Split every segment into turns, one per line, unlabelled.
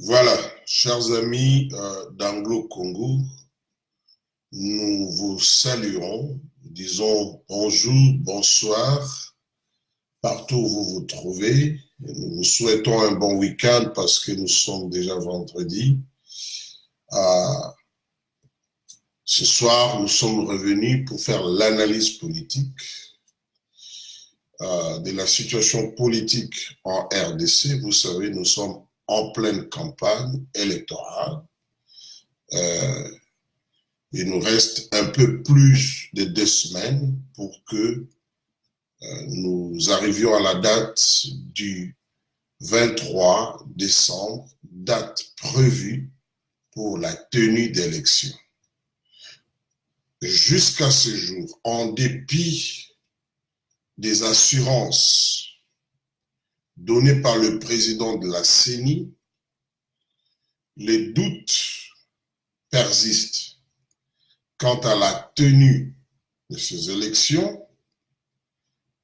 Voilà, chers amis d'Anglo-Congo, nous vous saluons, disons bonjour, bonsoir, partout où vous vous trouvez. Nous vous souhaitons un bon week-end parce que nous sommes déjà vendredi. Ce soir, nous sommes revenus pour faire l'analyse politique de la situation politique en RDC. Vous savez, nous sommes en pleine campagne électorale. Il nous reste un peu plus de 2 semaines pour que nous arrivions à la date du 23 décembre, date prévue pour la tenue d'élections. Jusqu'à ce jour, en dépit des assurances données par le président de la CENI, les doutes persistent quant à la tenue de ces élections,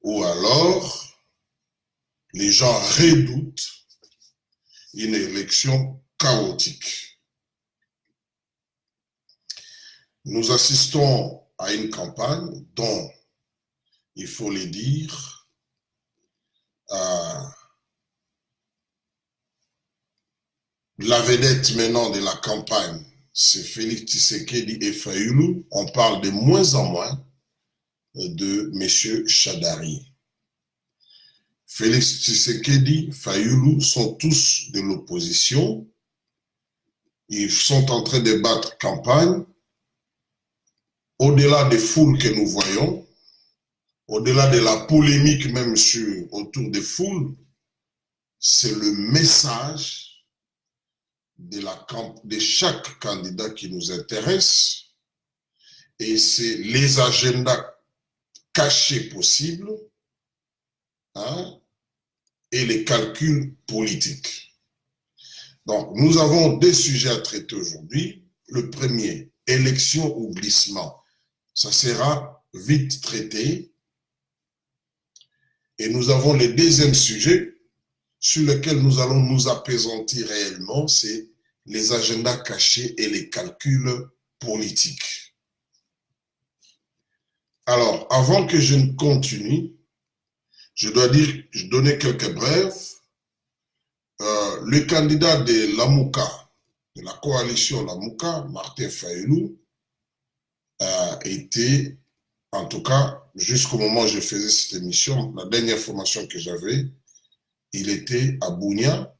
ou alors les gens redoutent une élection chaotique. Nous assistons à une campagne dont, il faut le dire, la vedette maintenant de la campagne, c'est Félix Tshisekedi et Fayulu. On parle de moins en moins de M. Shadari. Félix Tshisekedi, Fayulu sont tous de l'opposition. Ils sont en train de battre campagne. Au-delà des foules que nous voyons, au-delà de la polémique même autour des foules, c'est le message de chaque candidat qui nous intéresse et c'est les agendas cachés possibles et les calculs politiques. Donc, nous avons 2 sujets à traiter aujourd'hui. Le premier, élection ou glissement. Ça sera vite traité. Et nous avons le deuxième sujet sur lequel nous allons nous appesantir réellement, c'est les agendas cachés et les calculs politiques. Alors, avant que je ne continue, je dois donner quelques brèves. Le candidat de Lamouka, de la coalition Lamouka, Martin Fayulu, était, en tout cas, jusqu'au moment où je faisais cette émission, la dernière information que j'avais, il était à Bunia,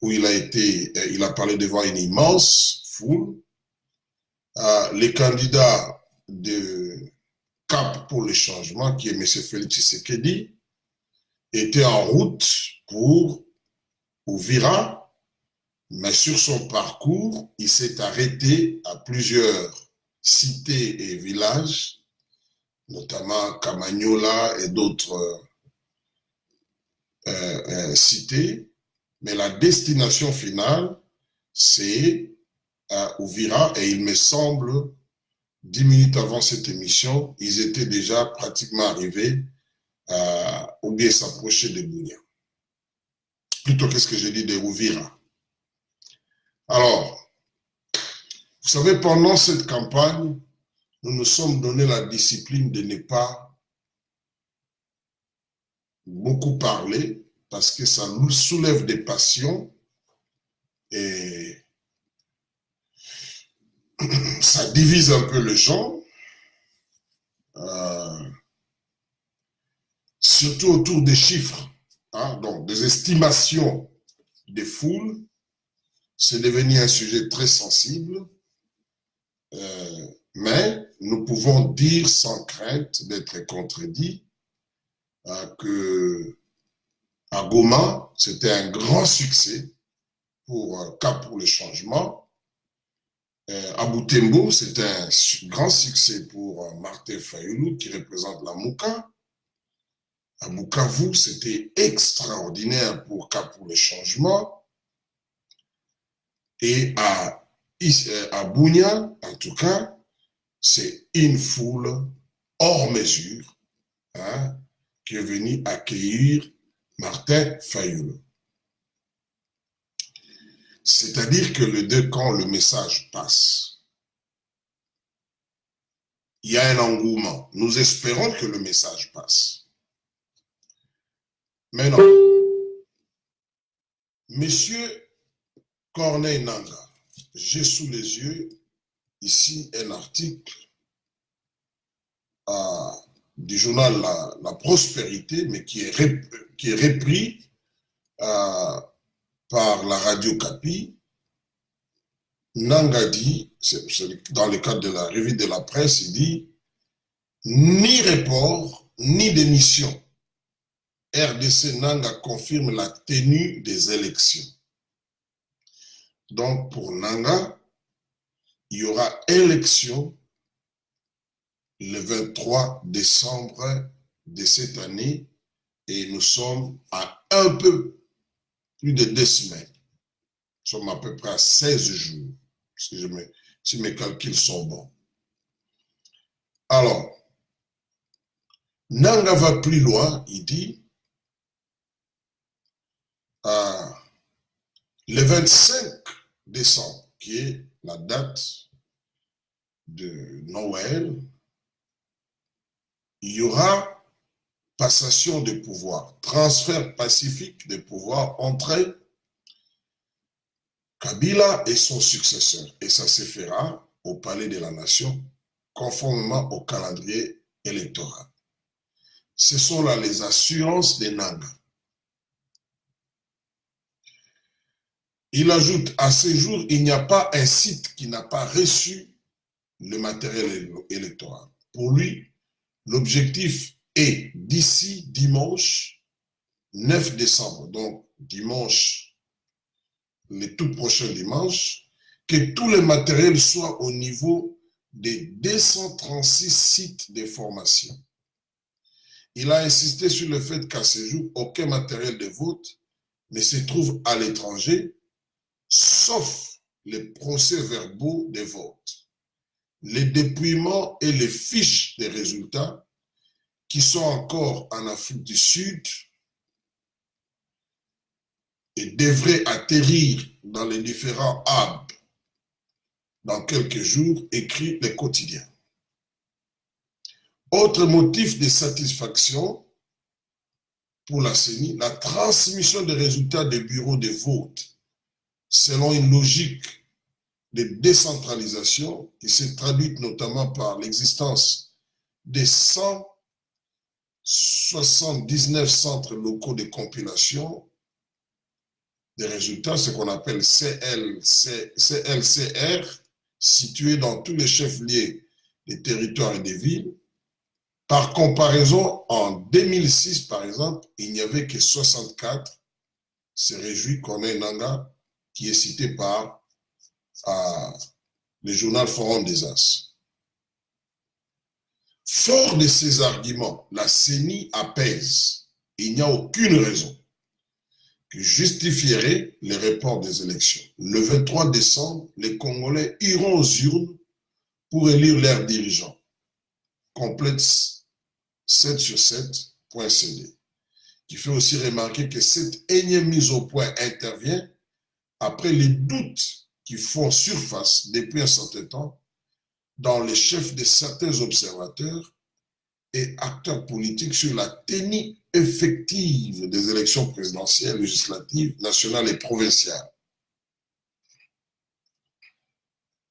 où il a parlé devant une immense foule. Les candidats de Cap pour le changement, qui est M. Félix Tshisekedi, était en route pour Uvira, mais sur son parcours, il s'est arrêté à plusieurs cités et villages, notamment Kamanyola et d'autres cités, mais la destination finale, c'est à Uvira, et il me semble, 10 minutes avant cette émission, ils étaient déjà pratiquement arrivés ou bien s'approcher de Bunia. Plutôt qu'est-ce que j'ai dit de Uvira. Alors, vous savez, pendant cette campagne, nous nous sommes donné la discipline de ne pas beaucoup parler parce que ça nous soulève des passions et ça divise un peu les gens, surtout autour des chiffres, donc des estimations des foules. C'est devenu un sujet très sensible, mais nous pouvons dire sans crainte d'être contredits que à Goma, c'était un grand succès pour Cap pour le changement. À Butembo, c'était un grand succès pour Martin Fayulu qui représente la Mouka. À Bukavu, c'était extraordinaire pour Cap pour le changement. Et à Bunia, en tout cas, c'est une foule hors mesure qui est venue accueillir Martin Fayulu. C'est-à-dire que les deux, quand le message passe, il y a un engouement. Nous espérons que le message passe. Mais non. Monsieur Corneille Nangaa, j'ai sous les yeux ici un article du journal La Prospérité, mais qui est repris par la radio Kapi. Nangaa dit, dans le cadre de la revue de la presse, il dit « Ni report, ni démission. RDC Nangaa confirme la tenue des élections. » Donc, pour Nangaa, il y aura élection le 23 décembre de cette année et nous sommes à un peu plus de 2 semaines. Nous sommes à peu près à 16 jours, si mes calculs sont bons. Alors, Nangaa va plus loin, il dit le 25 décembre, qui est la date de Noël, il y aura passation de pouvoir, transfert pacifique de pouvoir entre Kabila et son successeur. Et ça se fera au Palais de la Nation, conformément au calendrier électoral. Ce sont là les assurances de Nangaa. Il ajoute, à ce jour, il n'y a pas un site qui n'a pas reçu le matériel électoral. Pour lui, l'objectif est d'ici dimanche 9 décembre, donc dimanche, le tout prochain dimanche, que tout le matériel soit au niveau des 236 sites de formation. Il a insisté sur le fait qu'à ce jour, aucun matériel de vote ne se trouve à l'étranger, sauf les procès-verbaux de vote, les dépouillements et les fiches des résultats qui sont encore en Afrique du Sud et devraient atterrir dans les différents hubs dans quelques jours, écrit le quotidien. Autre motif de satisfaction pour la CENI, la transmission des résultats des bureaux de vote selon une logique de décentralisation qui s'est traduite notamment par l'existence des 179 centres locaux de compilation des résultats, ce qu'on appelle CLCR, situés dans tous les chefs-lieux des territoires et des villes. Par comparaison, en 2006, par exemple, il n'y avait que 64. C'est réjoui Corneille Nangaa, qui est cité par le journal Forum des As. Fort de ces arguments, la CENI apaise. Il n'y a aucune raison qui justifierait les reports des élections. Le 23 décembre, les Congolais iront aux urnes pour élire leurs dirigeants. Complète 7sur7.cd, qui fait aussi remarquer que cette énième mise au point intervient après les doutes qui font surface depuis un certain temps dans les chefs de certains observateurs et acteurs politiques sur la tenue effective des élections présidentielles, législatives, nationales et provinciales.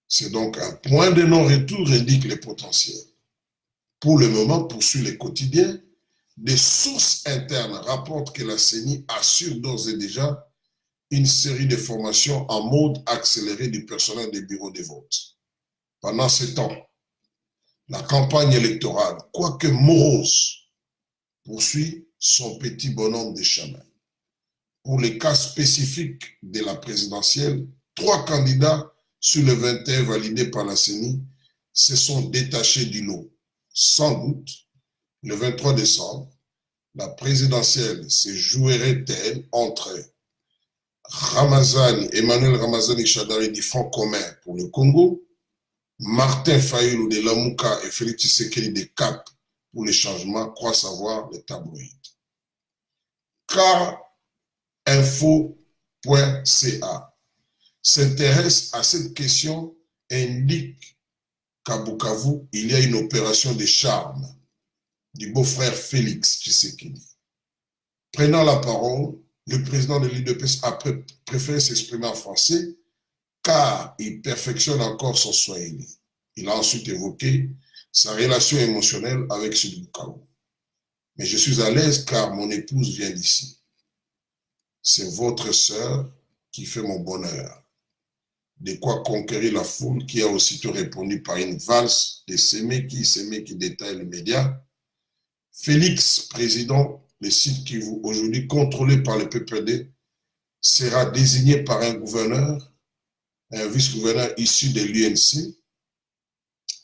C'est donc un point de non-retour, indique les potentiels. Pour le moment, poursuit les quotidiens, des sources internes rapportent que la CENI assure d'ores et déjà une série de formations en mode accéléré du personnel des bureaux de vote. Pendant ce temps, la campagne électorale, quoique morose, poursuit son petit bonhomme de chemin. Pour les cas spécifiques de la présidentielle, 3 candidats sur les 21 validés par la CENI se sont détachés du lot. Sans doute, le 23 décembre, la présidentielle se jouerait-elle entre Emmanuel Ramazani Shadari du Front commun pour le Congo, Martin Fayulu de Lamouka et Félix Tshisekedi de Cap pour les changements, croient savoir les tabloïds. Carinfo.ca. s'intéresse à cette question indique qu'à Bukavu, il y a une opération de charme du beau-frère Félix Tshisekedi. Prenant la parole, le président de l'UDPS a préféré s'exprimer en français car il perfectionne encore son swahili. Il a ensuite évoqué sa relation émotionnelle avec ce Bukavu. Mais je suis à l'aise car mon épouse vient d'ici. C'est votre sœur qui fait mon bonheur. De quoi conquérir la foule qui a aussitôt répondu par une valse de Sémé qui détaille les médias. Félix, président, le site Kivu, aujourd'hui contrôlé par le PPD, sera désigné par un gouverneur, un vice-gouverneur issu de l'UNC,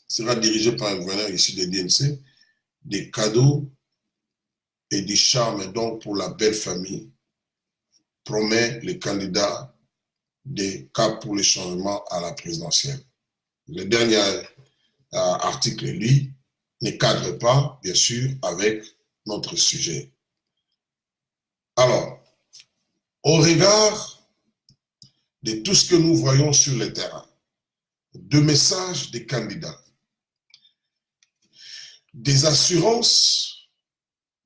sera dirigé par un gouverneur issu de l'UNC, des cadeaux et du charme donc pour la belle famille, promet le candidat des Cap pour le changement à la présidentielle. Le dernier article, lui, ne cadre pas, bien sûr, avec notre sujet. Alors, au regard de tout ce que nous voyons sur le terrain, de messages des candidats, des assurances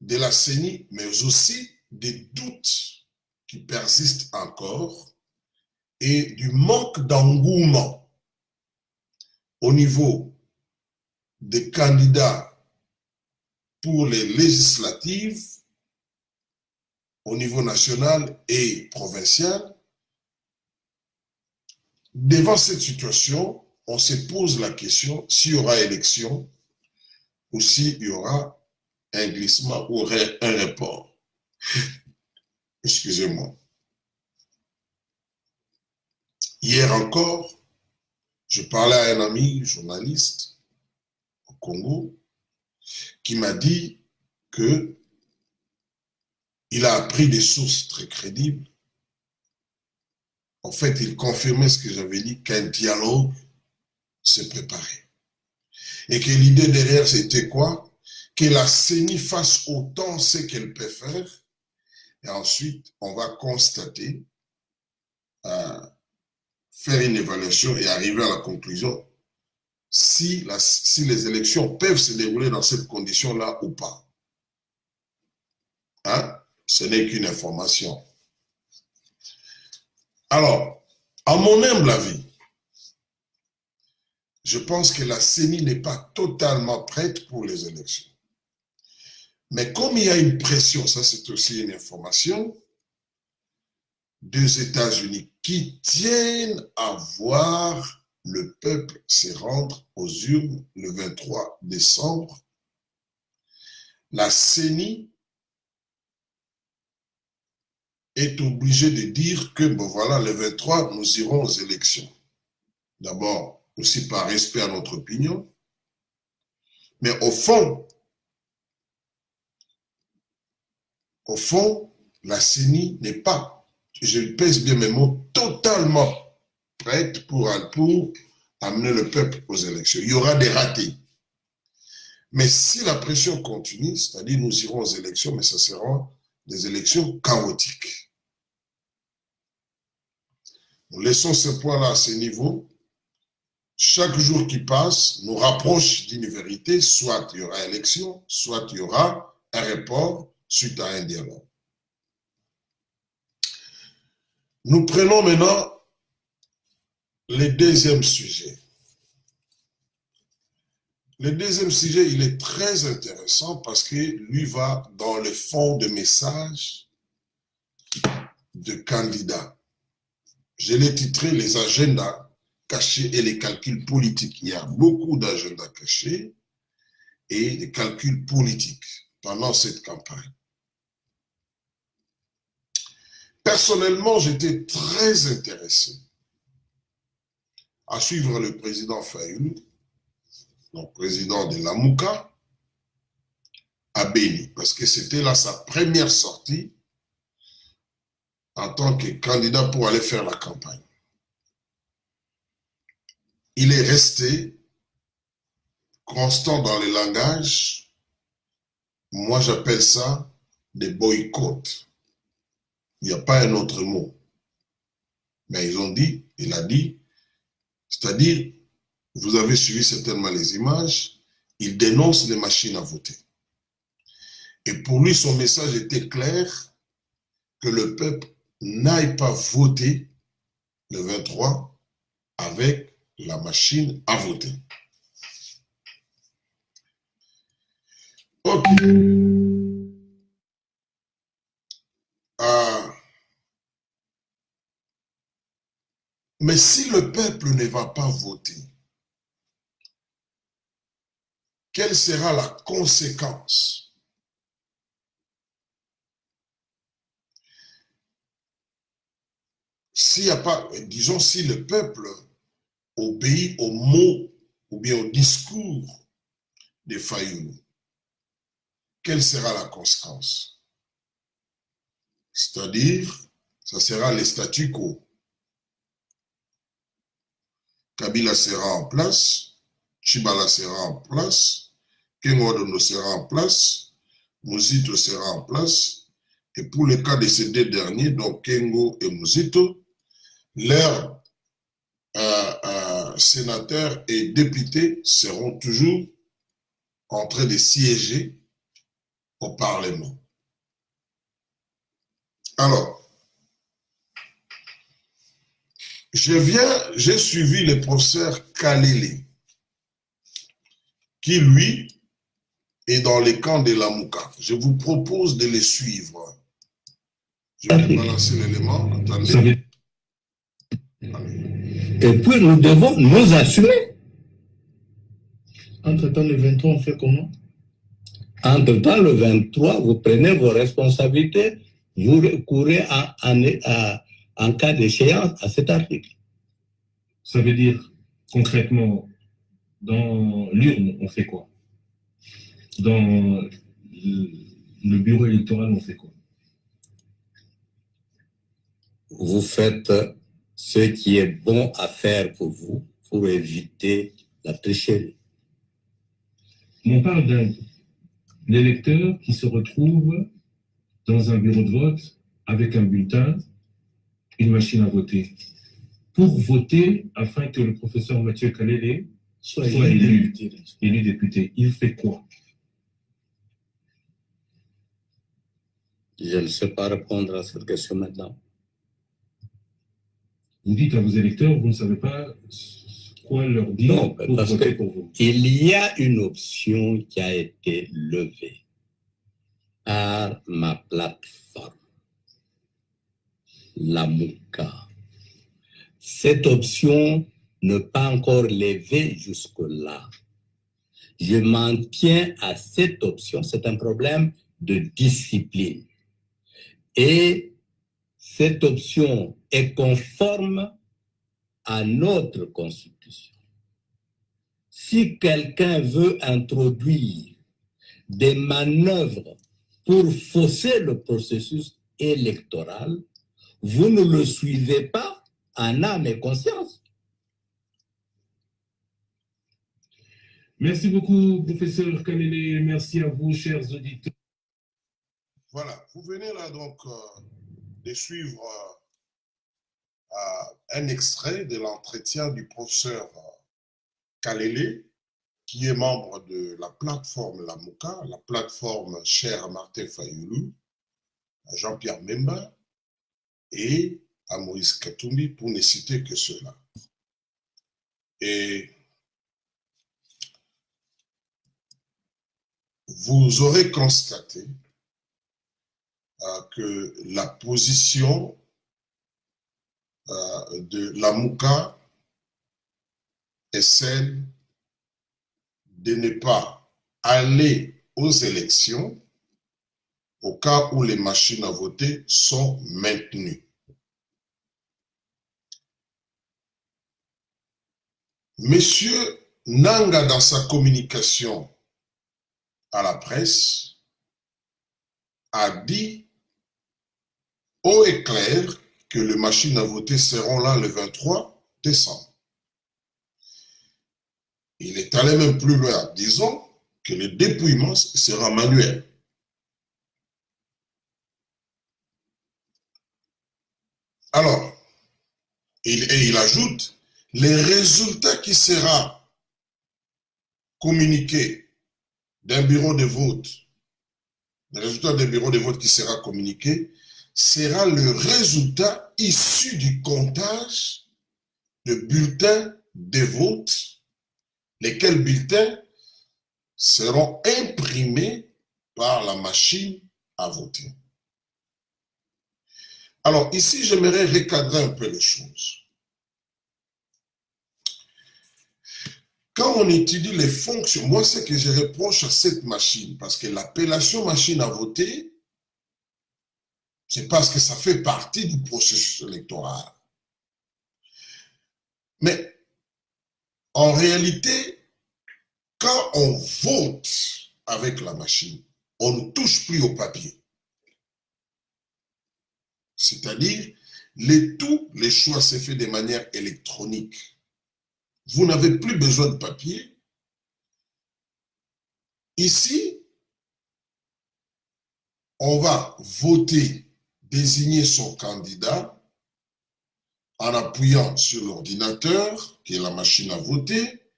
de la CENI, mais aussi des doutes qui persistent encore et du manque d'engouement au niveau des candidats pour les législatives au niveau national et provincial. Devant cette situation, on se pose la question s'il y aura élection ou s'il y aura un glissement ou un report. Excusez-moi. Hier encore, je parlais à un ami journaliste au Congo qui m'a dit que il a appris des sources très crédibles. En fait, il confirmait ce que j'avais dit, qu'un dialogue se préparait. Et que l'idée derrière, c'était quoi? Que la CENI fasse autant ce qu'elle peut faire. Et ensuite, on va constater, faire une évaluation et arriver à la conclusion si les élections peuvent se dérouler dans cette condition-là ou pas. Hein? Ce n'est qu'une information. Alors, à mon humble avis, je pense que la CENI n'est pas totalement prête pour les élections. Mais comme il y a une pression, ça c'est aussi une information, des États-Unis qui tiennent à voir le peuple se rendre aux urnes le 23 décembre, la CENI est obligée de dire que, bon voilà, le 23, nous irons aux élections. D'abord, aussi par respect à notre opinion, mais au fond, la CENI n'est pas, je pèse bien mes mots, totalement prête pour amener le peuple aux élections. Il y aura des ratés. Mais si la pression continue, c'est-à-dire nous irons aux élections, mais ça sera des élections chaotiques. Nous laissons ce point-là à ce niveau. Chaque jour qui passe nous rapproche d'une vérité, soit il y aura élection, soit il y aura un report suite à un dialogue. Nous prenons maintenant le deuxième sujet. Le deuxième sujet, il est très intéressant parce que lui va dans le fond de message de candidats. Je l'ai titré les agendas cachés et les calculs politiques. Il y a beaucoup d'agendas cachés et des calculs politiques pendant cette campagne. Personnellement, j'étais très intéressé à suivre le président Fayoulou, donc président de l'AMUCA, à Béni, parce que c'était là sa première sortie en tant que candidat pour aller faire la campagne. Il est resté constant dans le langage. Moi, j'appelle ça des boycotts. Il n'y a pas un autre mot. Mais ils ont dit, il a dit, c'est-à-dire, vous avez suivi certainement les images, il dénonce les machines à voter. Et pour lui, son message était clair, que le peuple n'aille pas voter le 23 avec la machine à voter. Ok. Mais si le peuple ne va pas voter, quelle sera la conséquence? S'il n'y a pas, disons, si le peuple obéit aux mots ou bien au discours de Fayoulou, quelle sera la conséquence? C'est-à-dire, ça sera le statu quo. Kabila sera en place, Chibala sera en place, Kengodono sera en place, Muzito sera en place, et pour le cas de ces deux derniers, donc Kengo et Muzito, leurs sénateurs et députés seront toujours en train de siéger au Parlement. Alors, j'ai suivi le professeur Kalele, qui lui est dans les camps de la Mouka. Je vous propose de les suivre. Je vais balancer l'élément. Attendez.
Et puis nous devons nous assumer. Entre-temps, le 23, on fait comment? Entre-temps, le 23, vous prenez vos responsabilités, vous recourez en cas d'échéance à cet article.
Ça veut dire, concrètement, dans l'urne, on fait quoi? Dans le bureau électoral, on fait quoi?
Vous faites ce qui est bon à faire pour vous, pour éviter la tricherie.
On parle d'un électeur qui se retrouve dans un bureau de vote avec un bulletin, une machine à voter. Pour voter, afin que le professeur Mathieu Kalele soit élu député, il fait quoi?
Je ne sais pas répondre à cette question maintenant.
Vous dites à vos électeurs, vous ne savez pas quoi leur dire
non,
pour
parce
voter
que
pour vous.
Il y a une option qui a été levée par ma plateforme, la Mouka. Cette option n'est pas encore levée jusque-là. Je m'en tiens à cette option. C'est un problème de discipline. Et cette option est conforme à notre Constitution. Si quelqu'un veut introduire des manœuvres pour fausser le processus électoral, vous ne le suivez pas en âme et conscience.
Merci beaucoup, professeur Kalele. Merci à vous, chers auditeurs.
Voilà, vous venez là donc de suivre un extrait de l'entretien du professeur Kalele, qui est membre de la plateforme La Mouka, la plateforme chère à Martin Fayoulou, à Jean-Pierre Memba et à Moïse Katumbi, pour ne citer que ceux-là. Et vous aurez constaté que la position de la Mouka est celle de ne pas aller aux élections au cas où les machines à voter sont maintenues. Monsieur Nanga, dans sa communication à la presse, a dit haut et clair que les machines à voter seront là le 23 décembre. Il est allé même plus loin, disons que le dépouillement sera manuel. Alors, Et il ajoute, les résultats qui sera communiqué d'un bureau de vote, le résultat d'un bureau de vote qui sera communiqué, sera le résultat issu du comptage de bulletins de vote, lesquels bulletins seront imprimés par la machine à voter. Alors ici, j'aimerais recadrer un peu les choses. Quand on étudie les fonctions, moi, ce que je reproche à cette machine, parce que l'appellation machine à voter, c'est parce que ça fait partie du processus électoral. Mais en réalité, quand on vote avec la machine, on ne touche plus au papier. C'est-à-dire, tous les choix se fait de manière électronique. Vous n'avez plus besoin de papier. Ici, on va voter, désigner son candidat en appuyant sur l'ordinateur, qui est la machine à voter.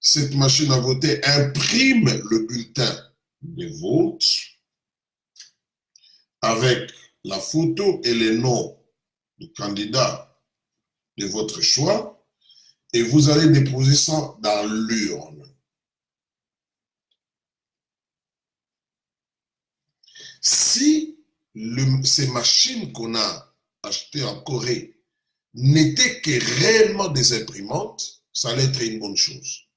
Cette machine à voter imprime le bulletin de vote avec la photo et les noms du candidat de votre choix et vous allez déposer ça dans l'urne. Si ces machines qu'on a achetées en Corée n'étaient que réellement des imprimantes, ça allait être une bonne chose.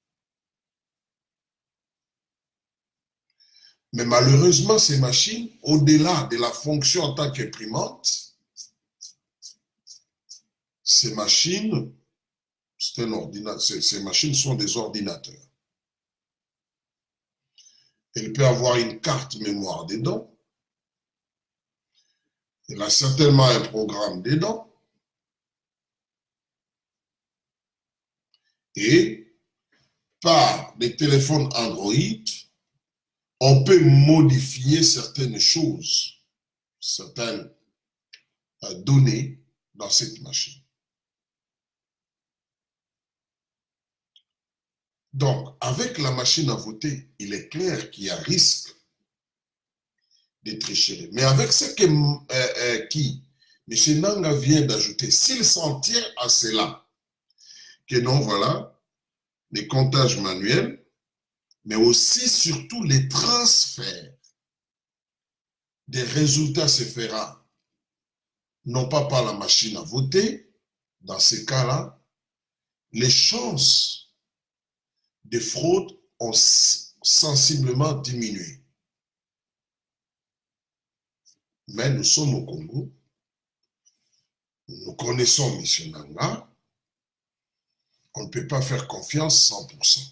Mais malheureusement, ces machines, au-delà de la fonction en tant qu'imprimante, ces machines sont des ordinateurs. Elle peut avoir une carte mémoire dedans. Elle a certainement un programme dedans. Et par des téléphones Android, on peut modifier certaines choses, certaines données dans cette machine. Donc, avec la machine à voter, il est clair qu'il y a risque de tricherie. Mais avec ce que M. Nanga vient d'ajouter, s'il s'en tient à cela, que non, voilà, les comptages manuels, mais aussi, surtout, les transferts des résultats se fera non pas par la machine à voter, dans ces cas-là, les chances de fraude ont sensiblement diminué. Mais nous sommes au Congo, nous connaissons M. Nanga, on ne peut pas faire confiance 100%.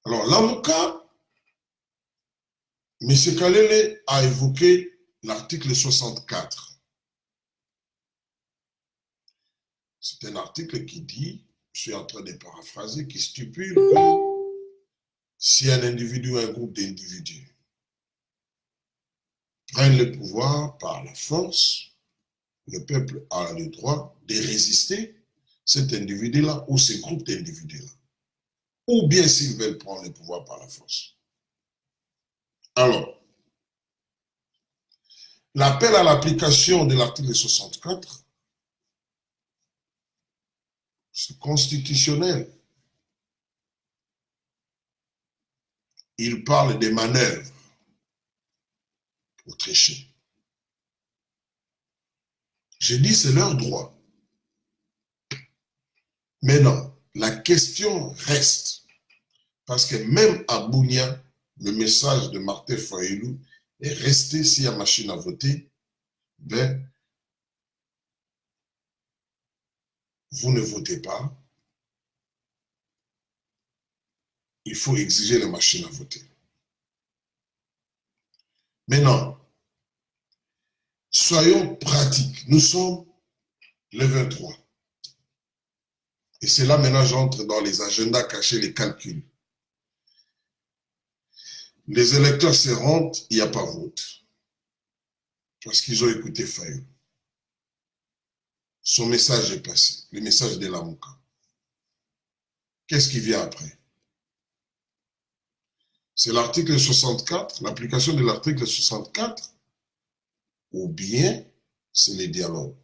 Alors, Lamuka, M. Kalele a évoqué l'article 64. C'est un article qui dit, je suis en train de paraphraser, qui stipule que si un individu ou un groupe d'individus prennent le pouvoir par la force, le peuple a le droit de résister cet individu-là ou ce groupe d'individus-là. Ou bien s'ils veulent prendre le pouvoir par la force. Alors, l'appel à l'application de l'article 64, c'est constitutionnel. Il parle des manœuvres pour tricher. J'ai dit c'est leur droit. Mais non, la question reste. Parce que même à Bunia, le message de Martin Fayulu est resté, s'il y a machine à voter, ben, vous ne votez pas. Il faut exiger la machine à voter. Maintenant, soyons pratiques. Nous sommes le 23. Et c'est là maintenant j'entre dans les agendas cachés, les calculs. Les électeurs se rendent, il n'y a pas vote. parce qu'ils ont écouté Fayulu. Son message est passé, le message de Lamouka. Qu'est-ce qui vient après? C'est l'article 64, l'application de l'article 64, ou bien c'est les dialogues.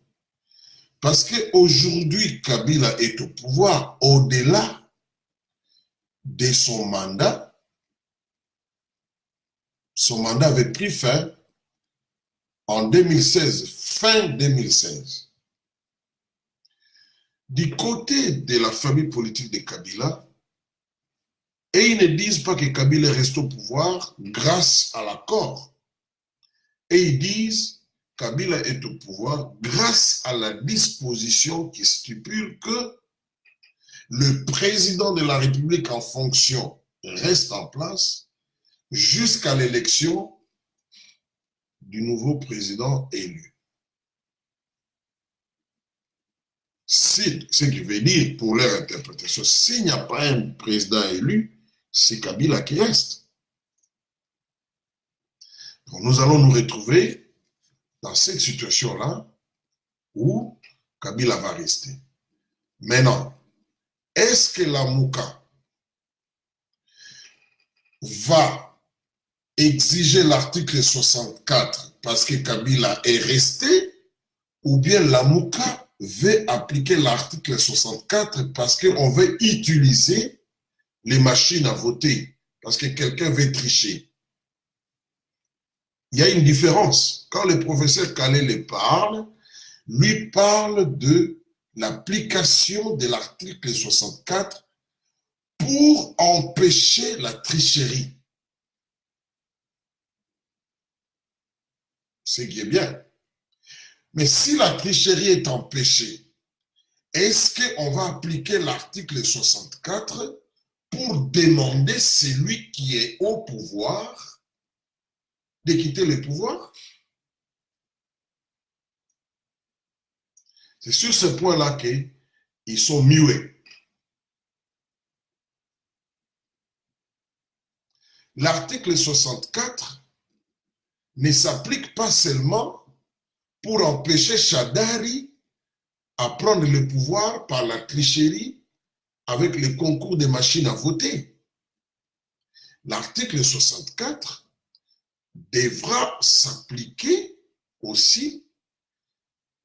Parce qu'aujourd'hui, Kabila est au pouvoir au-delà de son mandat. Son mandat avait pris fin en 2016, fin 2016. Du côté de la famille politique de Kabila, et ils ne disent pas que Kabila reste au pouvoir grâce à l'accord. Et ils disent que Kabila est au pouvoir grâce à la disposition qui stipule que le président de la République en fonction reste en place jusqu'à l'élection du nouveau président élu. Ce qui veut dire, pour leur interprétation, s'il n'y a pas un président élu, c'est Kabila qui reste. Donc nous allons nous retrouver dans cette situation-là où Kabila va rester. Maintenant, est-ce que Lamouka va exiger l'article 64 parce que Kabila est resté, ou bien Lamouka veut appliquer l'article 64 parce qu'on veut utiliser les machines à voter, parce que quelqu'un veut tricher? Il y a une différence. Quand le professeur Kalele parle, lui parle de l'application de l'article 64 pour empêcher la tricherie. Ce qui est bien. Mais si la tricherie est empêchée, est-ce qu'on va appliquer l'article 64 pour demander celui qui est au pouvoir de quitter le pouvoir? C'est sur ce point-là qu'ils sont muets. L'article 64 ne s'applique pas seulement pour empêcher Shadari à prendre le pouvoir par la tricherie avec le concours des machines à voter. L'article 64 devra s'appliquer aussi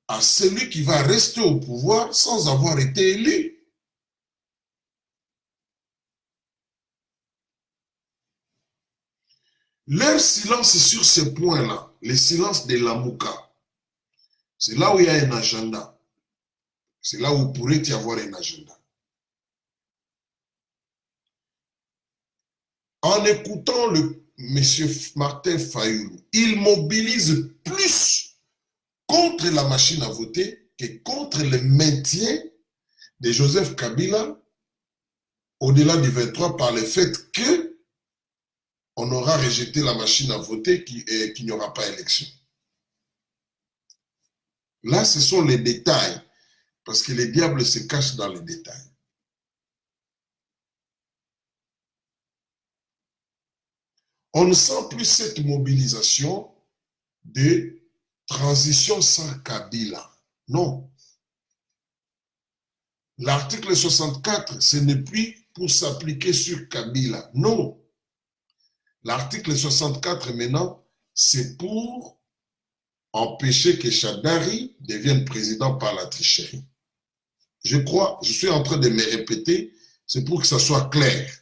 à celui qui va rester au pouvoir sans avoir été élu. Leur silence sur ce point-là, le silence de Lamouka, c'est là où il y a un agenda. C'est là où pourrait y avoir un agenda. En écoutant le monsieur Martin Fayulu, il mobilise plus contre la machine à voter que contre le maintien de Joseph Kabila au-delà du 23 par le fait que on aura rejeté la machine à voter qu'il n'y aura pas élection. Là, ce sont les détails, parce que les diables se cachent dans les détails. On ne sent plus cette mobilisation de transition sans Kabila. Non. L'article 64, ce n'est plus pour s'appliquer sur Kabila. Non. L'article 64, maintenant, c'est pour empêcher que Shadari devienne président par la tricherie. Je crois, je suis en train de me répéter, c'est pour que ça soit clair.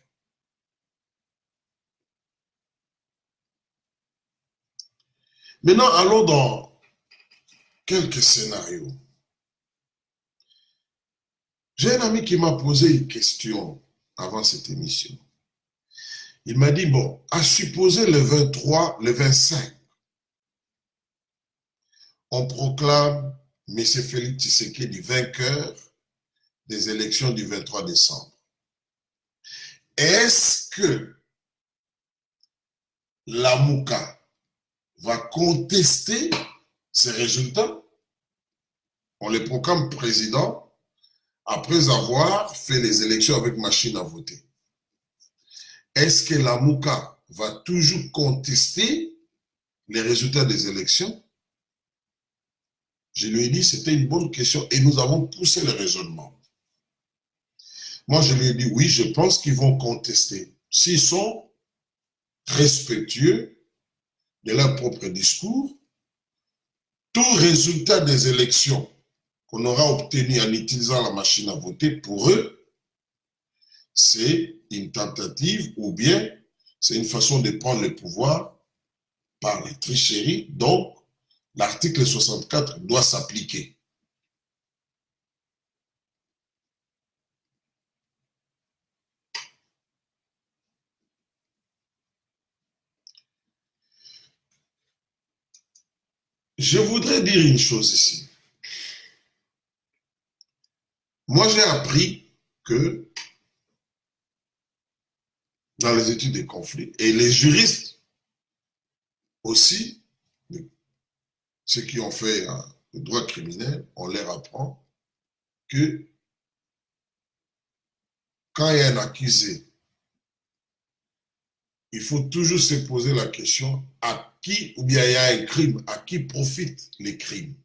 Maintenant, allons dans quelques scénarios. J'ai un ami qui m'a posé une question avant cette émission. Il m'a dit, bon, à supposer le 23, le 25, on proclame M. Félix Tshisekedi vainqueur des élections du 23 décembre. Est-ce que Lamouka va contester ces résultats? On le proclame président après avoir fait les élections avec machine à voter. Est-ce que Lamouka va toujours contester les résultats des élections? Je lui ai dit c'était une bonne question et nous avons poussé le raisonnement. Moi, je lui ai dit oui, je pense qu'ils vont contester. S'ils sont respectueux de leur propre discours, tout résultat des élections qu'on aura obtenu en utilisant la machine à voter, pour eux, c'est une tentative ou bien c'est une façon de prendre le pouvoir par les tricheries. Donc, l'article 64 doit s'appliquer. Je voudrais dire une chose ici. Moi, j'ai appris que dans les études des conflits, et les juristes aussi, ceux qui ont fait le droit criminel, on leur apprend que quand il y a un accusé, il faut toujours se poser la question à qui, ou bien il y a un crime, à qui profitent les crimes.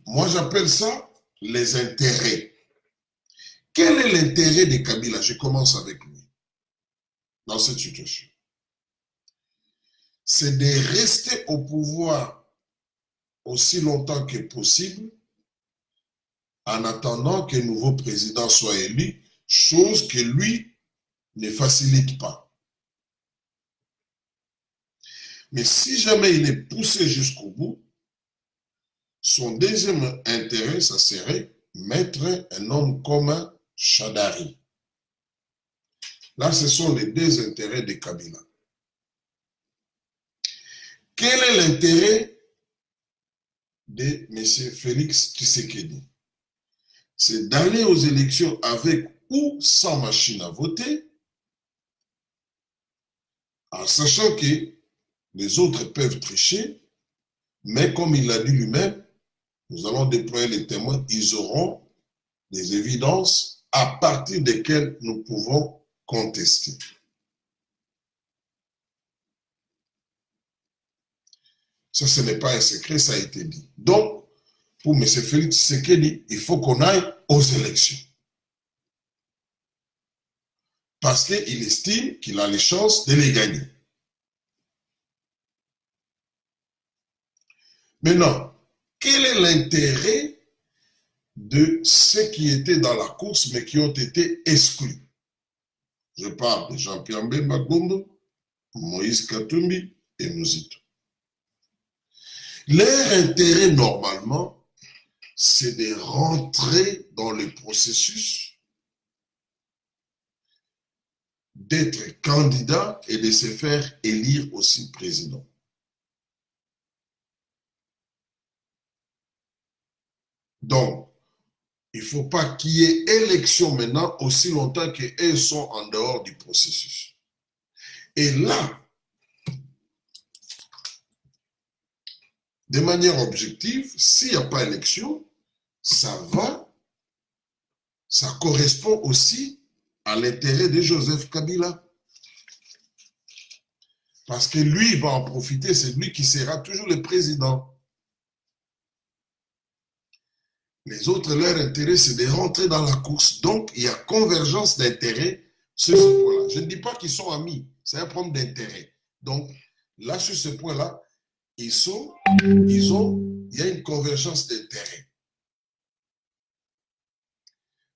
Moi, j'appelle ça les intérêts. Quel est l'intérêt de Kabila? Je commence avec lui, dans cette situation. C'est de rester au pouvoir aussi longtemps que possible en attendant qu'un nouveau président soit élu, chose que lui ne facilite pas. Mais si jamais il est poussé jusqu'au bout, son deuxième intérêt, ça serait mettre un homme comme Shadari. Là, ce sont les deux intérêts de Kabila. Quel est l'intérêt de M. Félix Tshisekedi? C'est d'aller aux élections avec ou sans machine à voter, en sachant que les autres peuvent tricher, mais comme il l'a dit lui-même, nous allons déployer les témoins, ils auront des évidences à partir desquelles nous pouvons contester. Ça, ce n'est pas un secret, ça a été dit. Donc, pour M. Félix Tshisekedi, il faut qu'on aille aux élections. Parce qu'il estime qu'il a les chances de les gagner. Maintenant, quel est l'intérêt de ceux qui étaient dans la course mais qui ont été exclus? Je parle de Jean-Pierre Mbemba Gombo, Moïse Katumbi et Mouzito. Leur intérêt, normalement, c'est de rentrer dans le processus, d'être candidat et de se faire élire aussi président. Donc, il ne faut pas qu'il y ait élection maintenant aussi longtemps qu'elles sont en dehors du processus. Et là, de manière objective, s'il n'y a pas élection, ça correspond aussi à l'intérêt de Joseph Kabila. Parce que lui, il va en profiter, c'est lui qui sera toujours le président. Les autres, leur intérêt, c'est de rentrer dans la course. Donc, il y a convergence d'intérêts sur ce point-là. Je ne dis pas qu'ils sont amis, c'est un problème d'intérêt. Donc, là, sur ce point-là, il y a une convergence d'intérêts.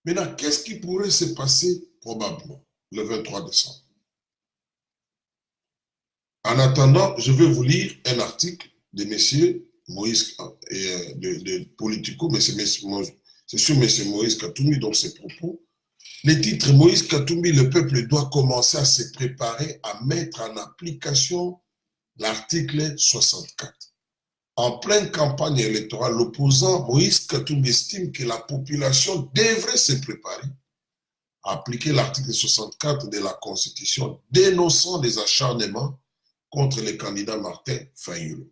Maintenant, qu'est-ce qui pourrait se passer probablement le 23 décembre? En attendant, je vais vous lire un article de M. Moïse, de Politico, mais c'est sur M. Moïse Katumbi, donc ses propos. Le titre Moïse Katumbi, le peuple doit commencer à se préparer à mettre en application l'article 64. En pleine campagne électorale, l'opposant Moïse Katumbi estime que la population devrait se préparer à appliquer l'article 64 de la Constitution, dénonçant des acharnements contre le candidat Martin Fayulu.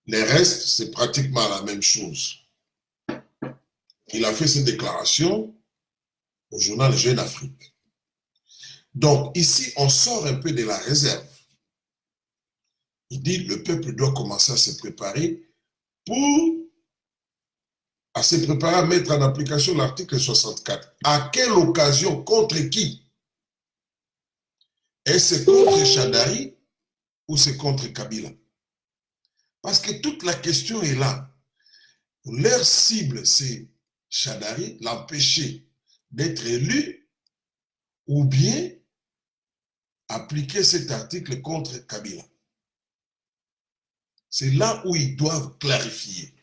Le reste, c'est pratiquement la même chose. Il a fait cette déclaration au journal Jeune Afrique. Donc, ici, on sort un peu de la réserve. Il dit le peuple doit commencer à se préparer à mettre en application l'article 64. À quelle occasion? Contre qui? Est-ce que c'est contre Shadari ou c'est contre Kabila? Parce que toute la question est là. Leur cible, c'est Shadari, l'empêcher d'être élu, ou bien appliquer cet article contre Kabila. C'est là où ils doivent clarifier.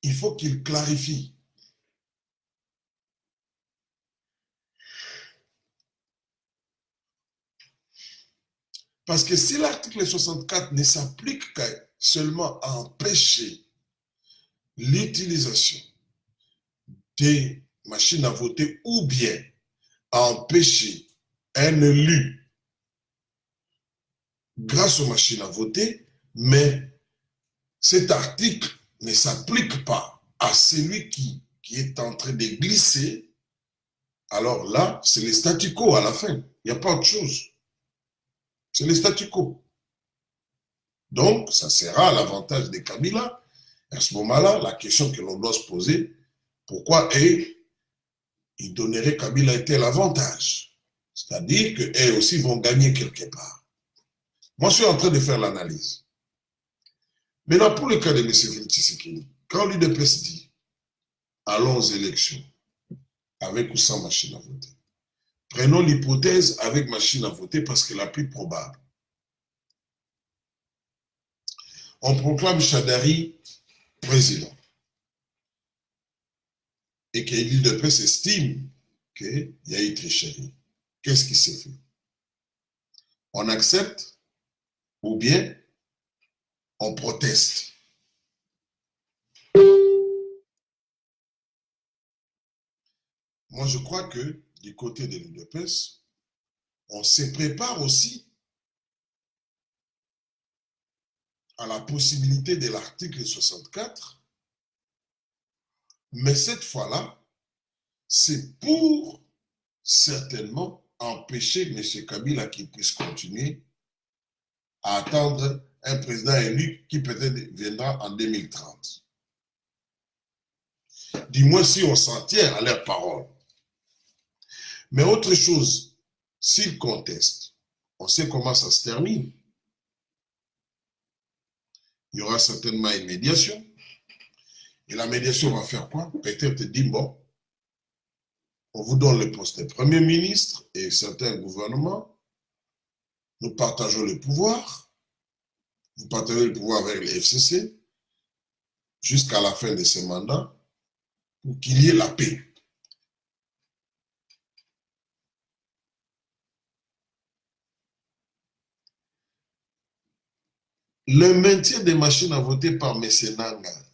Il faut qu'ils clarifient. Parce que si l'article 64 ne s'applique qu'à seulement à empêcher l'utilisation des machines à voter ou bien à empêcher un élu grâce aux machines à voter, mais cet article ne s'applique pas à celui qui est en train de glisser, alors là, c'est le statu quo à la fin. Il n'y a pas autre chose. C'est le statu quo. Donc, ça sera à l'avantage de Kabila. À ce moment-là, la question que l'on doit se poser, pourquoi il donnerait Kabila tel avantage? C'est-à-dire qu'eux aussi vont gagner quelque part. Moi, je suis en train de faire l'analyse. Maintenant, pour le cas de M. Félix Tshisekedi, quand l'UDPS dit allons aux élections avec ou sans machine à voter, prenons l'hypothèse avec machine à voter parce que la plus probable. On proclame Shadari président et que l'UDPS estime qu'il y a eu tricherie. Qu'est-ce qui s'est fait? On accepte ou bien on proteste. Moi, je crois que du côté de l'UDPS, on se prépare aussi à la possibilité de l'article 64, mais cette fois-là, c'est pour certainement empêcher M. Kabila qu'il puisse continuer à attendre un président élu qui peut-être viendra en 2030. Du moins si on s'en tient à leurs paroles. Mais autre chose, s'ils contestent, on sait comment ça se termine. Il y aura certainement une médiation. Et la médiation va faire quoi? Peut-être dire, bon, on vous donne le poste de Premier ministre et certains gouvernements, nous partageons le pouvoir, vous partagez le pouvoir avec les FCC jusqu'à la fin de ce mandat pour qu'il y ait la paix. Le maintien des machines à voter par M. Nanga,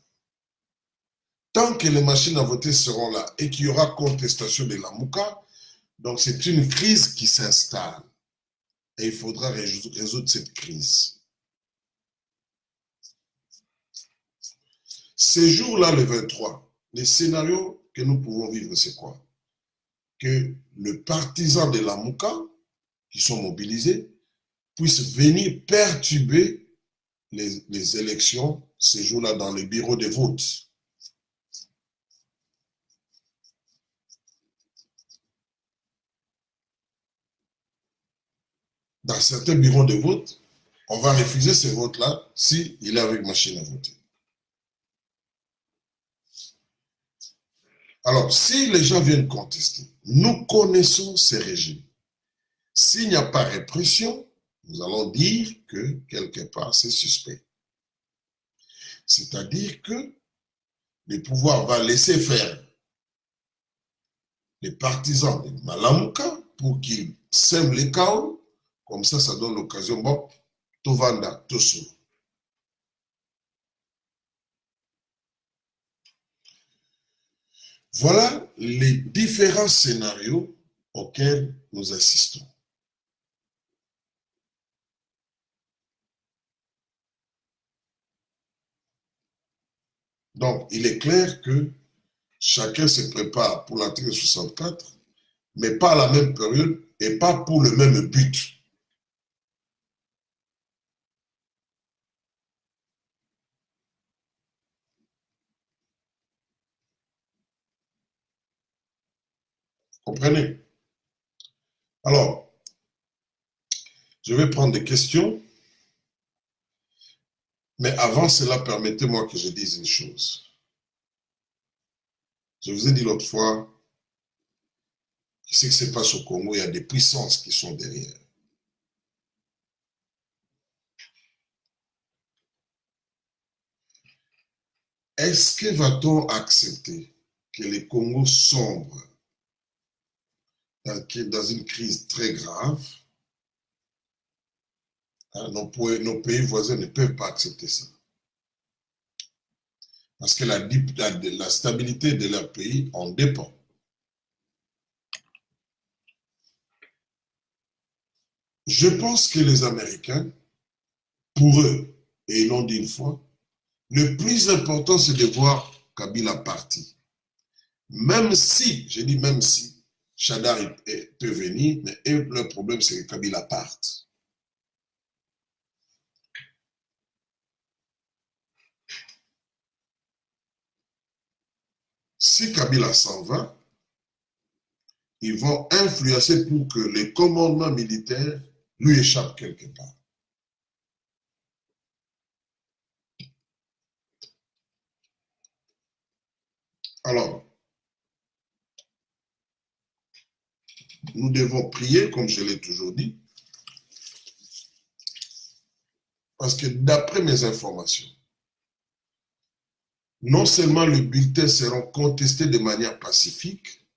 tant que les machines à voter seront là et qu'il y aura contestation de la Mouka, donc c'est une crise qui s'installe. Et il faudra résoudre cette crise. Ces jours-là, le 23, les scénarios que nous pouvons vivre, c'est quoi? Que le partisan de la Mouka, qui sont mobilisés, puisse venir perturber les élections ces jours-là dans les bureaux de vote. Dans certains bureaux de vote, on va refuser ce vote-là s'il est avec machine à voter. Alors, si les gens viennent contester, nous connaissons ces régimes. S'il n'y a pas répression, nous allons dire que quelque part c'est suspect. C'est-à-dire que le pouvoir va laisser faire les partisans de Malamuka pour qu'ils sèment les chaos. Comme ça, ça donne l'occasion, bon, Tovanda, Tosu. Voilà les différents scénarios auxquels nous assistons. Donc, il est clair que chacun se prépare pour l'article 64 mais pas à la même période et pas pour le même but. Comprenez? Alors, je vais prendre des questions, mais avant cela, permettez-moi que je dise une chose. Je vous ai dit l'autre fois, ce qui se passe au Congo, il y a des puissances qui sont derrière. Est-ce que va-t-on accepter que le Congo sombre dans une crise très grave? Nos pays voisins ne peuvent pas accepter ça. Parce que la stabilité de leur pays en dépend. Je pense que les Américains, pour eux, et ils l'ont dit une fois, le plus important, c'est de voir Kabila parti. Même si, je dis même si, Chadar peut venir, mais le problème, c'est que Kabila parte. Si Kabila s'en va, ils vont influencer pour que les commandements militaires lui échappent quelque part. Alors, nous devons prier, comme je l'ai toujours dit, parce que d'après mes informations, non seulement les bulletins seront contestés de manière pacifique,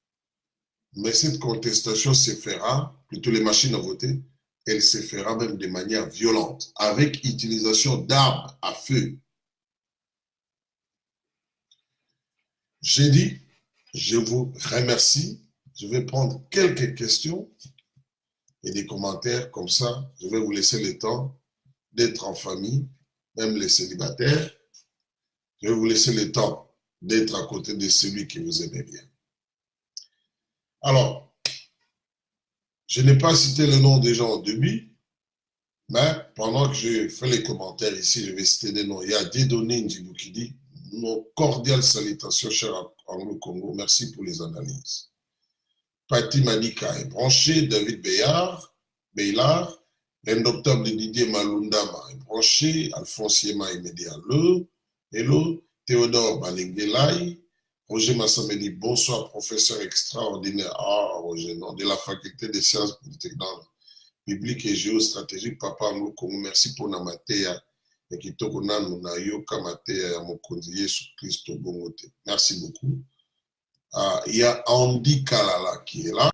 mais cette contestation se fera, plutôt les machines à voter, elle se fera même de manière violente, avec utilisation d'armes à feu. J'ai dit, je vous remercie. Je vais prendre quelques questions et des commentaires comme ça. Je vais vous laisser le temps d'être en famille, même les célibataires. Je vais vous laisser le temps d'être à côté de celui que vous aimez bien. Alors, je n'ai pas cité le nom des gens au début, mais pendant que je fais les commentaires ici, je vais citer des noms. Il y a Dieudonné Ndjibou qui dit « Nos cordiales salutations, cher Anglo-Congo. Merci pour les analyses. » Patti Manika est branché, David Beillard, l'indoctable de Didier Malundama est branché, Alphonse Yema est médialeux, hello, Théodore Balengelai, Roger Massamedi, bonsoir, professeur extraordinaire, Roger, non, de la faculté des sciences politiques publiques et géostratégiques, Papa Anglo-Congo, merci pour Namatea, et Kitokona Nunayoka Matea Yamokondi Yesu Christo Bongote. Merci beaucoup. Il y a Andy Kalala qui est là.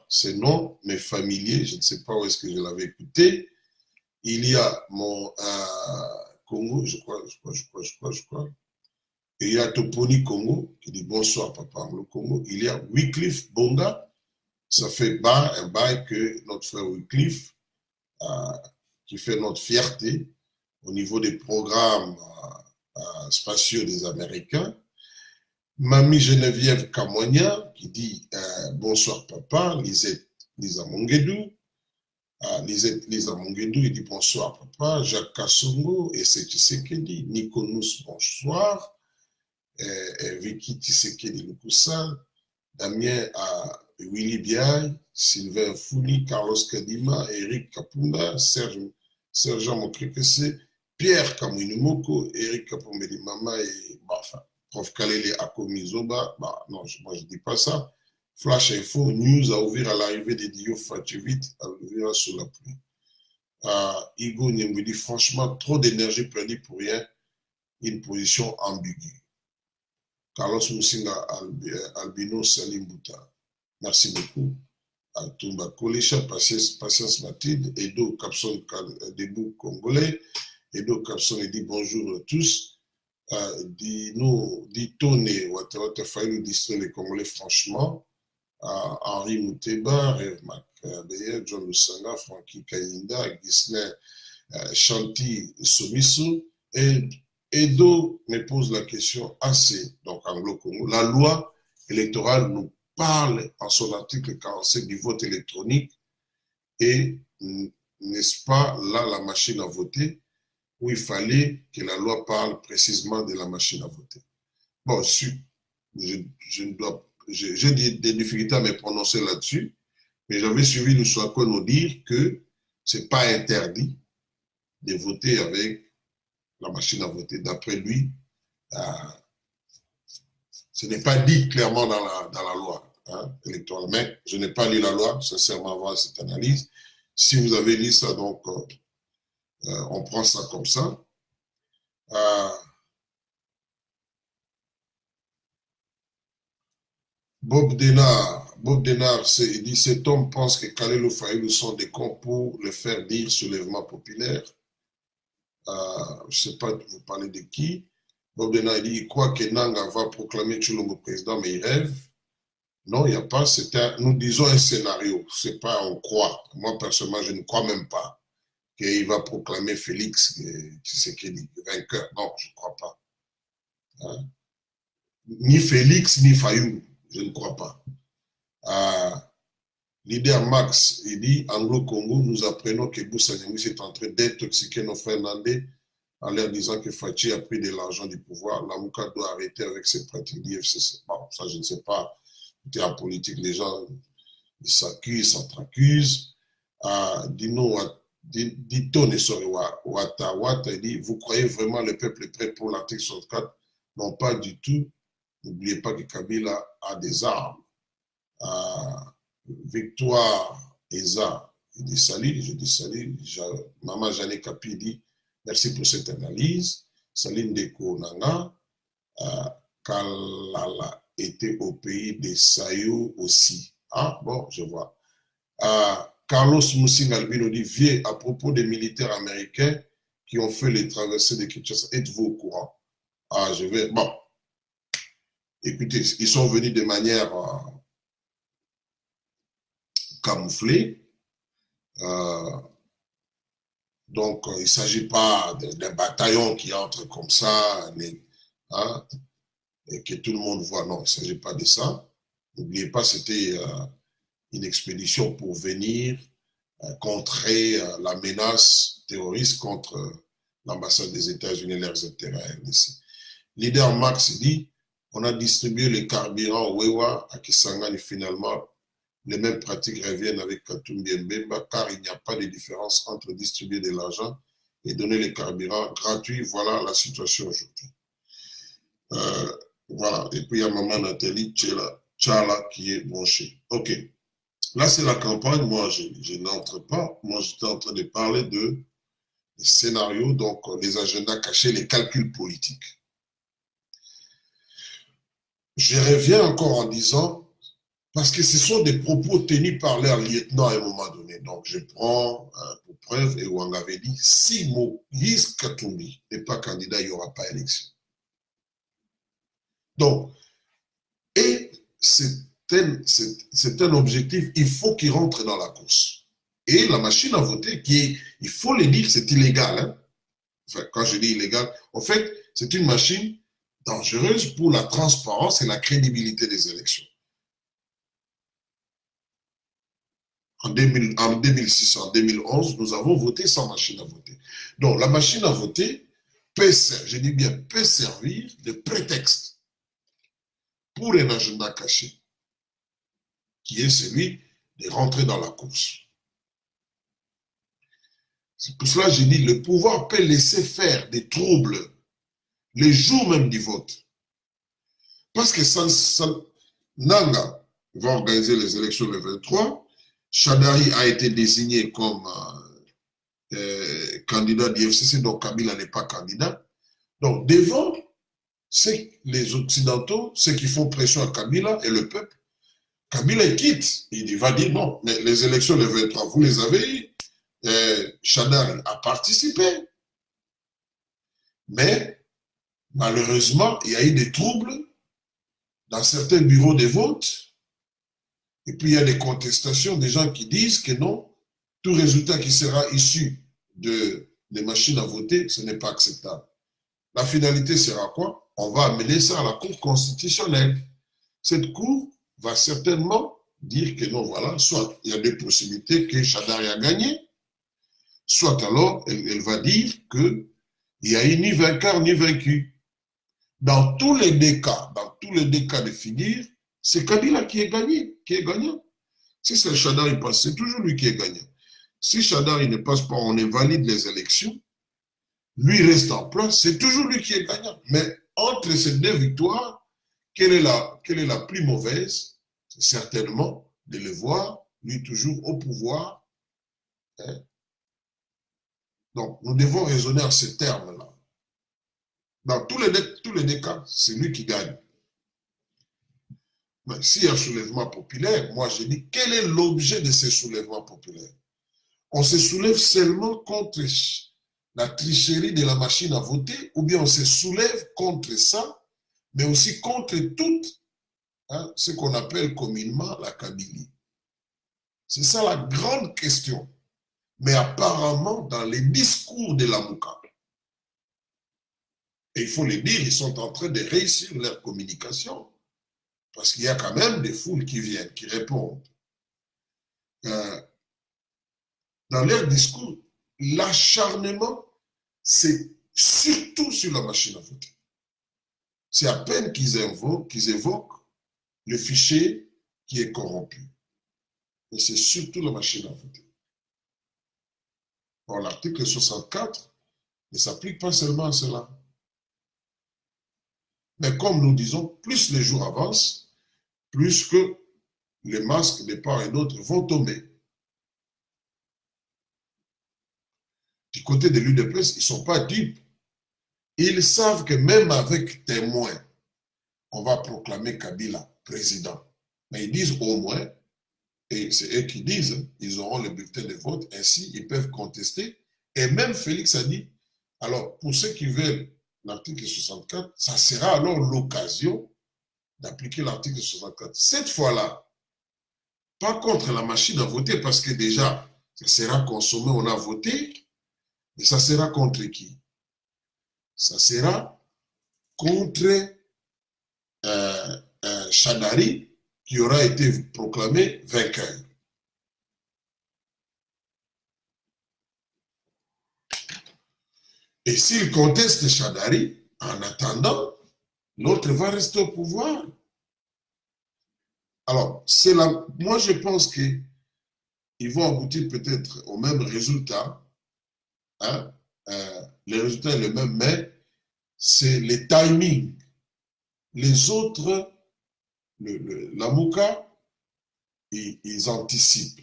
C'est non, mais familier. Je ne sais pas où est-ce que je l'avais écouté. Il y a mon Congo, je crois. Et il y a Toponi Congo qui dit bonsoir, papa, le Congo. Il y a Wycliffe Bonga. Ça fait un bail que notre frère Wycliffe, qui fait notre fierté au niveau des programmes spatiaux des Américains. Mamie Geneviève Kamonia qui dit bonsoir papa, Lisa Mongedou. Lisa Mongedou, il dit bonsoir papa, Jacques Kassongo, et c'est Tshisekedi, Nikonous, bonsoir, Vicky Tshisekedi Lukusa, Damien Willy Biaï, Sylvain Fouli, Carlos Kadima, Eric Kapunda, Serge Mokrikese, Pierre Kamouinumoko, Eric Kapomeli Mama et enfin. Prof Kalele Akomizoba, non, moi je ne dis pas ça. Flash Info, news à ouvrir à l'arrivée des Dio Fatchevit, à ouvrir sous la pluie. Igo me dit franchement, trop d'énergie perdue pour rien, une position ambiguë. Carlos Musinga Albino Salim Bouta, merci beaucoup. Tumba Kolisha, Patience Mathilde, Edo Capson Debout Congolais, Edo Capson dit bonjour à tous. Dit Tone, Wata Faïlou distraire les Congolais franchement, Henri Mouteba, Rev Macbeyer, John Lusanga, Frankie Kayinda, Gisner, Chanty Somiso, et Edo me pose la question assez, donc Anglo-Congo, la loi électorale nous parle en son article 45 du vote électronique et, n'est-ce pas, là, la machine à voter, où il fallait que la loi parle précisément de la machine à voter. Bon, j'ai des difficultés à me prononcer là-dessus, mais j'avais suivi le Souakoué nous dire que ce n'est pas interdit de voter avec la machine à voter. D'après lui, ce n'est pas dit clairement dans la loi électorale, mais je n'ai pas lu la loi, sincèrement, avant cette analyse. Si vous avez lu ça, donc, on prend ça comme ça. Bob Denard, il dit, cet homme pense que Kalilou Fayulu sont des cons pour le faire dire soulèvement populaire. Je ne sais pas, vous parlez de qui. Bob Denard, il dit, il croit que Nanga va proclamer Tshilombo président, mais il rêve. Non, il n'y a pas, nous disons un scénario, c'est pas on croit. Moi, personnellement, je ne crois même pas qu'il va proclamer Félix Tshisekedi vainqueur. Non, je ne crois pas. Ni Félix, ni Fayulu. Je ne crois pas. Leader Max, il dit, Anglo-Congo, nous apprenons que Boussa Nyamwisi est en train d'intoxiquer nos frères nandais en leur disant que Fachi a pris de l'argent du pouvoir. Lamouka doit arrêter avec ses pratiques d'IFCC. Bon, ça, je ne sais pas. En politique, les gens s'accusent, s'entre-accusent. Dito Nesore Wata, il dit, vous croyez vraiment le peuple est prêt pour l'article 64? Non, pas du tout. N'oubliez pas que Kabila a des armes. Victoire Eza, il dit salut, je dis salut. Maman Jeanne Kapi dit merci pour cette analyse. Saline Deko Nanga, Kalala était au pays des Sayo aussi. Ah bon, je vois. Carlos Moussing Albino dit vieux à propos des militaires américains qui ont fait les traversées de Kinshasa. Êtes-vous au courant? Ah, je vais. Bon. Écoutez, ils sont venus de manière camouflée. Donc, il ne s'agit pas d'un bataillon qui entre comme ça, et que tout le monde voit. Non, il ne s'agit pas de ça. N'oubliez pas, c'était une expédition pour venir contrer la menace terroriste contre l'ambassade des États-Unis et leurs intérêts à RDC. Leader Max dit, on a distribué les carburants au Wewa à Kisangani. Finalement, les mêmes pratiques reviennent avec Katumbi et Mbemba, car il n'y a pas de différence entre distribuer de l'argent et donner les carburants gratuits. Voilà la situation aujourd'hui. Voilà. Et puis, il y a Maman Nathalie Tchala qui est branchée. OK. Là, c'est la campagne. Moi, je n'entre pas. Moi, j'étais en train de parler des scénarios, donc les agendas cachés, les calculs politiques. Je reviens encore en disant, parce que ce sont des propos tenus par leur lieutenant à un moment donné. Donc, je prends pour preuve, et Wang avait dit, si Moïse Katumbi n'est pas candidat, il n'y aura pas élection. Donc, et c'est un objectif, il faut qu'il rentre dans la course. Et la machine à voter, il faut le dire, c'est illégal. Hein? Enfin, quand je dis illégal, en fait, c'est une machine dangereuse pour la transparence et la crédibilité des élections. En 2006, en 2011, nous avons voté sans machine à voter. Donc, la machine à voter peut servir de prétexte pour un agenda caché, qui est celui de rentrer dans la course. C'est pour cela que j'ai dit, le pouvoir peut laisser faire des troubles les jours même du vote. Parce que Nanga va organiser les élections le 23, Chadari a été désigné comme candidat d'IFCC, donc Kabila n'est pas candidat. Donc devant les Occidentaux, ceux qui font pression à Kabila et le peuple, Kabila il quitte. Il va dire non, mais les élections le 23, vous les avez eues. Chadari a participé. Mais malheureusement, il y a eu des troubles dans certains bureaux de vote. Et puis il y a des contestations, des gens qui disent que non, tout résultat qui sera issu des machines à voter, ce n'est pas acceptable. La finalité sera quoi? On va amener ça à la Cour constitutionnelle. Cette Cour va certainement dire que non, voilà, soit il y a deux possibilités que Shadari a gagné, soit alors elle va dire qu'il n'y a eu ni vainqueur ni vaincu. Dans tous les deux cas de figure, c'est Kabila qui est gagné, qui est gagnant. Si c'est Shadari qui passe, c'est toujours lui qui est gagnant. Si Shadari ne passe pas, on invalide les élections, lui reste en place, c'est toujours lui qui est gagnant. Mais entre ces deux victoires, quelle est la plus mauvaise? C'est certainement de le voir, lui toujours au pouvoir. Hein? Donc, nous devons raisonner en ces termes-là. Dans tous les cas, c'est lui qui gagne. Mais s'il y a un soulèvement populaire, moi je dis, quel est l'objet de ces soulèvements populaires? On se soulève seulement contre la tricherie de la machine à voter, ou bien on se soulève contre ça, mais aussi contre tout ce qu'on appelle communément la Kabylie. C'est ça la grande question. Mais apparemment, dans les discours de la Mouka, et il faut le dire, ils sont en train de réussir leur communication, parce qu'il y a quand même des foules qui viennent, qui répondent. Dans leur discours, l'acharnement, c'est surtout sur la machine à voter. C'est à peine qu'ils évoquent le fichier qui est corrompu. Mais c'est surtout la machine à voter. Or, l'article 64 ne s'applique pas seulement à cela. Mais comme nous disons, plus les jours avancent, plus que les masques de part et d'autre vont tomber. Du côté de l'UDPS, ils ne sont pas dupes. Ils savent que même avec témoins, on va proclamer Kabila président. Mais ils disent au moins, et c'est eux qui disent, ils auront le bulletin de vote, ainsi ils peuvent contester. Et même Félix a dit, alors pour ceux qui veulent l'article 64, ça sera alors l'occasion d'appliquer l'article 64. Cette fois-là, pas contre la machine à voter, parce que déjà, ça sera consommé, on a voté, mais ça sera contre qui? Ça sera contre Shadari, qui aura été proclamé vainqueur. Et s'il conteste Shadari, en attendant, l'autre va rester au pouvoir. Alors, moi je pense qu'ils vont aboutir peut-être au même résultat. Hein? Le résultat est le même, mais c'est le timing. Les autres, la Mouka, ils anticipent.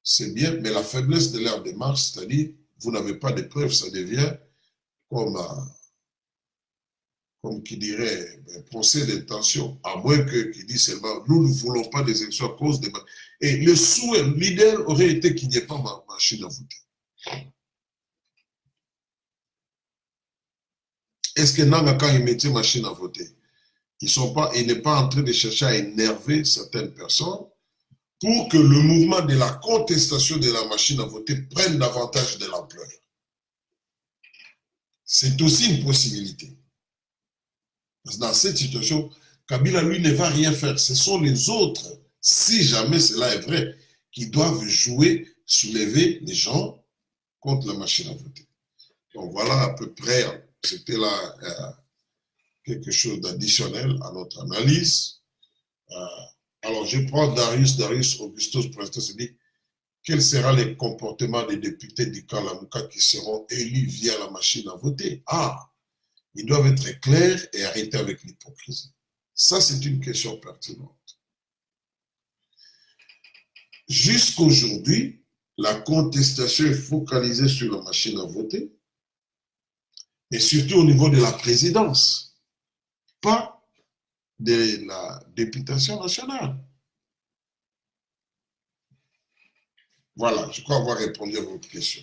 C'est bien, mais la faiblesse de leur démarche, c'est-à-dire, vous n'avez pas de preuves, ça devient comme qui dirait, procès d'intention, à moins qu'il dise seulement, nous ne voulons pas des élections à cause des... Et le souhait, l'idéal aurait été qu'il n'y ait pas machine à voter. Est-ce que Nanga, quand il mettait machine à voter, il n'est pas en train de chercher à énerver certaines personnes pour que le mouvement de la contestation de la machine à voter prenne davantage de l'ampleur? C'est aussi une possibilité. Parce que dans cette situation, Kabila, lui, ne va rien faire. Ce sont les autres, si jamais cela est vrai, qui doivent jouer, soulever les gens contre la machine à voter. Donc voilà à peu près, c'était là quelque chose d'additionnel à notre analyse. Alors je prends Darius Augustus Prestos se dit, quel sera le comportement des députés du camp Lamouka qui seront élus via la machine à voter? Ils doivent être clairs et arrêter avec l'hypocrisie. Ça, c'est une question pertinente. Jusqu'aujourd'hui, la contestation est focalisée sur la machine à voter, mais surtout au niveau de la présidence, pas de la députation nationale. Voilà, je crois avoir répondu à votre question.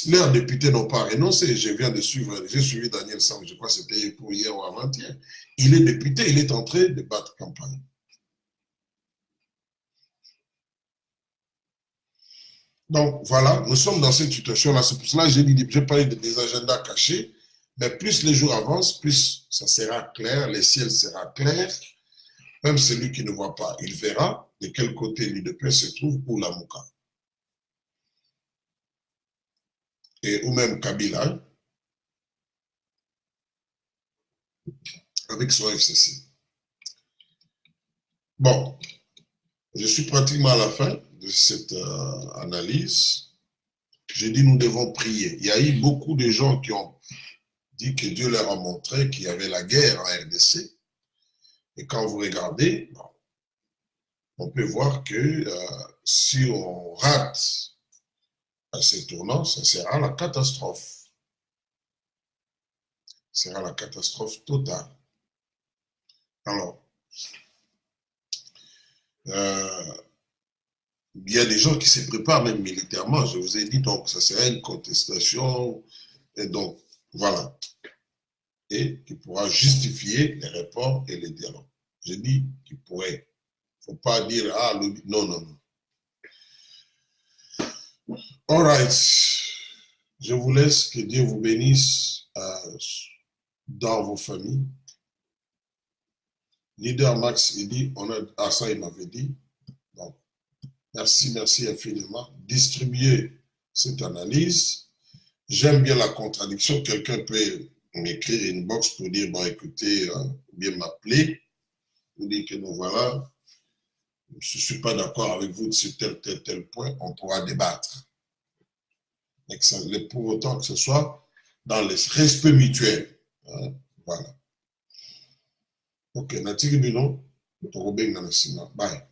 Leurs députés n'ont pas renoncé. J'ai suivi Daniel Sam, je crois que c'était pour hier ou avant-hier. Il est député, il est en train de battre campagne. Donc voilà, nous sommes dans cette situation-là. C'est pour cela que j'ai parlé des agendas cachés, mais plus les jours avancent, plus ça sera clair, le ciel sera clair, Même celui qui ne voit pas, il verra de quel côté l'UDP se trouve ou la Mouka. Et ou même Kabila, avec son FCC. Bon, je suis pratiquement à la fin de cette analyse. J'ai dit nous devons prier. Il y a eu beaucoup de gens qui ont dit que Dieu leur a montré qu'il y avait la guerre en RDC. Et quand vous regardez, bon, on peut voir que si on rate à ces tournants, ça sera la catastrophe. Ce sera la catastrophe totale. Alors, il y a des gens qui se préparent même militairement, je vous ai dit, donc ça serait une contestation, et donc voilà, et qui pourra justifier les rapports et les dialogues. Je dis qu'il pourrait, il ne faut pas dire, ah, non, non, non. All right, je vous laisse, que Dieu vous bénisse dans vos familles. Leader Max, il dit, ça il m'avait dit, donc, merci, merci infiniment. Distribuez cette analyse. J'aime bien la contradiction. Quelqu'un peut m'écrire une box pour dire, bon, écoutez, bien m'appeler, pour dire que nous voilà, je ne suis pas d'accord avec vous sur tel point, on pourra débattre. Mais pour autant que ce soit dans le respect mutuel. Hein, voilà. Ok, Natiki Bino, Torobeng Nanasima. Bye.